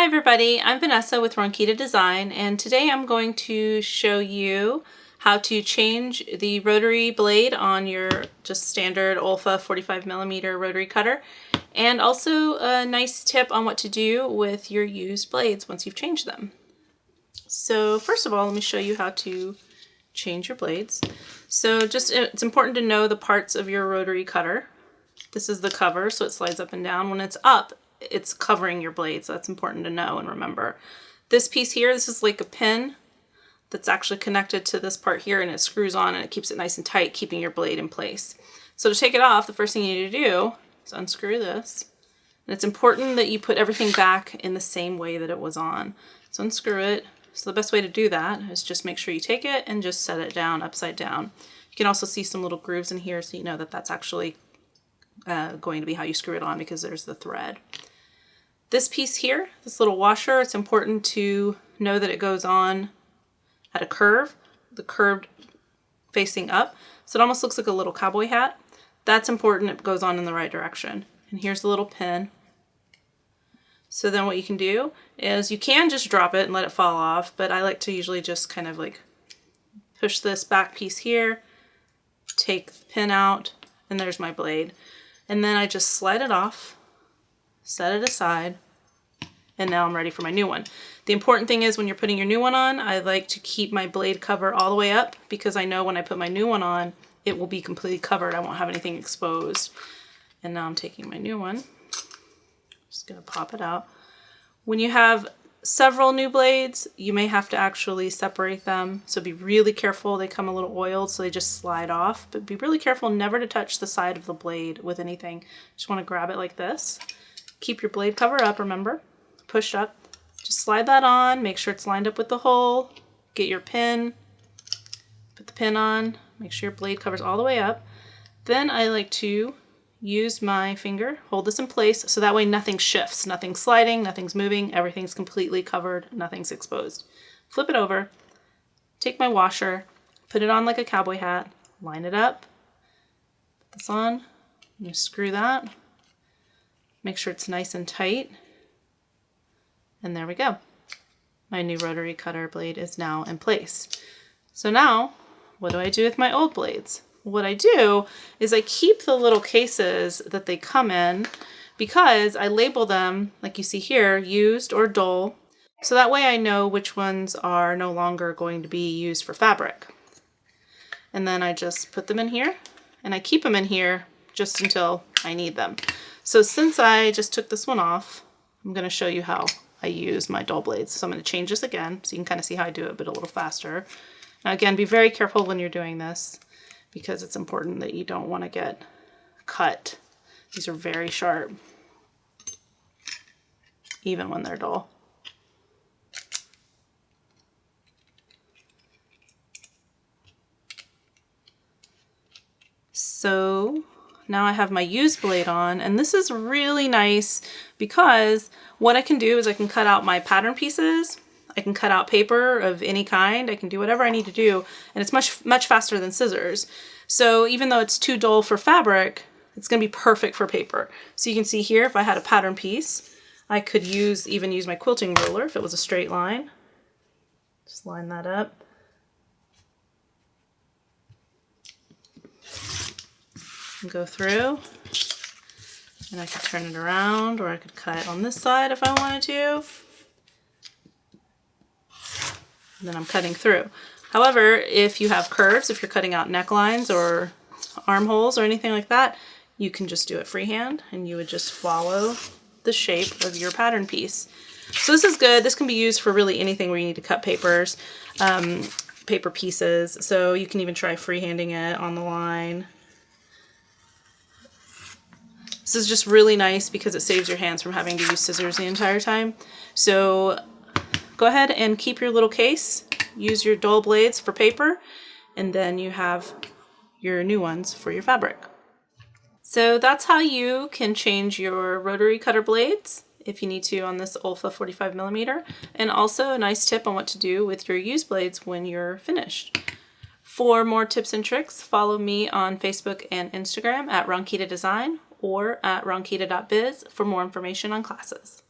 everybody, I'm Vanessa with Ronkita Design, and today I'm going to show you how to change the rotary blade on your just standard Olfa 45mm rotary cutter, and also a nice tip on what to do with your used blades once you've changed them. So first of all, let me show you how to change your blades. So it's important to know the parts of your rotary cutter. This is the cover, so it slides up and down. When it's up, it's covering your blade, so that's important to know and remember. This piece here, this is like a pin that's actually connected to this part here, and it screws on and it keeps it nice and tight, keeping your blade in place. So to take it off, the first thing you need to do is unscrew this. And it's important that you put everything back in the same way that it was on. So unscrew it. So the best way to do that is just make sure you take it and just set it down upside down. You can also see some little grooves in here, so you know that that's actually going to be how you screw it on, because there's the thread. This piece here, this little washer, it's important to know that it goes on at a curve, the curved facing up. So it almost looks like a little cowboy hat. That's important, it goes on in the right direction. And here's the little pin. So then what you can do is you can just drop it and let it fall off, but I like to usually just kind of like push this back piece here, take the pin out, and there's my blade. And then I just slide it off, set it aside, and now I'm ready for my new one. The important thing is when you're putting your new one on, I like to keep my blade cover all the way up, because I know when I put my new one on, it will be completely covered. I won't have anything exposed. And now I'm taking my new one. Just gonna pop it out. When you have several new blades, you may have to actually separate them. So be really careful. They come a little oiled, so they just slide off. But be really careful never to touch the side of the blade with anything. Just want to grab it like this. Keep your blade cover up, remember. Push up. Just slide that on. Make sure it's lined up with the hole. Get your pin. Put the pin on. Make sure your blade cover's all the way up. Then I like to use my finger, hold this in place, so that way nothing shifts, nothing's sliding, nothing's moving, everything's completely covered, nothing's exposed. Flip it over, take my washer, put it on like a cowboy hat, line it up, put this on, you screw that, make sure it's nice and tight, and there we go. My new rotary cutter blade is now in place. So now, what do I do with my old blades? What I do is I keep the little cases that they come in, because I label them, like you see here, used or dull, so that way I know which ones are no longer going to be used for fabric. And then I just put them in here, and I keep them in here just until I need them. So since I just took this one off, I'm going to show you how I use my dull blades. So I'm going to change this again so you can kind of see how I do it, but a little faster. Now again, be very careful when you're doing this, because it's important that you don't want to get cut. These are very sharp, even when they're dull. So now I have my used blade on, and this is really nice because what I can do is I can cut out my pattern pieces. I can cut out paper of any kind. I can do whatever I need to do, and it's much faster than scissors. So even though it's too dull for fabric, it's going to be perfect for paper. So you can see here, if I had a pattern piece, I could even use my quilting ruler if it was a straight line. Just line that up. And go through, and I could turn it around, or I could cut on this side if I wanted to. And then I'm cutting through. However, if you have curves, if you're cutting out necklines or armholes or anything like that, you can just do it freehand, and you would just follow the shape of your pattern piece. So this is good. This can be used for really anything where you need to cut papers, paper pieces. So you can even try freehanding it on the line. This is just really nice because it saves your hands from having to use scissors the entire time. So go ahead and keep your little case, use your dull blades for paper, and then you have your new ones for your fabric. So that's how you can change your rotary cutter blades if you need to on this Olfa 45mm, and also a nice tip on what to do with your used blades when you're finished. For more tips and tricks, follow me on Facebook and Instagram at Ronkita Design or at ronkita.biz for more information on classes.